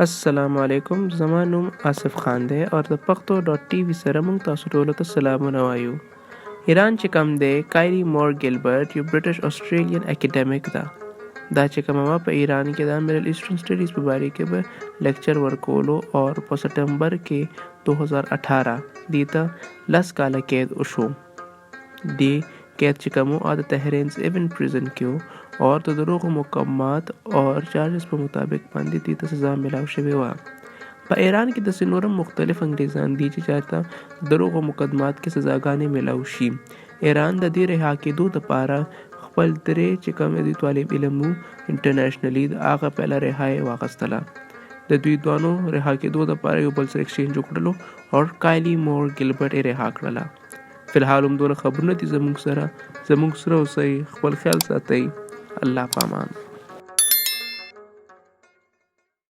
السلام علیکم، زما نوم آصف خان دی او د پښتو ډاټ ټي وي سره موږ تاسو ټولو ته سلامونه وایو. ایران چې کوم دی، کایری مور ګیلبرټ یو برټش آسټریلین اکیډمیک ده. دا چې کومه وه په ایران کې د میډل ایسټرن سټډیز په باره کې به لیکچر ورکولو او په سپټمبر کې 2018 دې ته 10 کاله قید وشو. دې قید چې کوم و د تهرینز ایون پریزن کې و اور د دروغو مقدمات اور چارجز په مطابق باندې دې ته سزا ملاو شوې وه. په ایران کې داسې نور هم مختلف انګریزان دي چې چاته دروغو مقدمات کې سزاګانې ملاو شي. ایران د دې رها کېدو دپاره خپل درې چې کوم د طالب علم وو انټرنیشنلي د هغه پهله رهایي واخیستله. د دوی دوانو رها کېدو دپاره یو بل سره اکسچینج وکړلو او کایلی مور ګیلبرټ یې رها کړله. فلحال همدونه خبرونه دي زموږ سره اوسئ، خپل خیال ساتئ. الله پامان.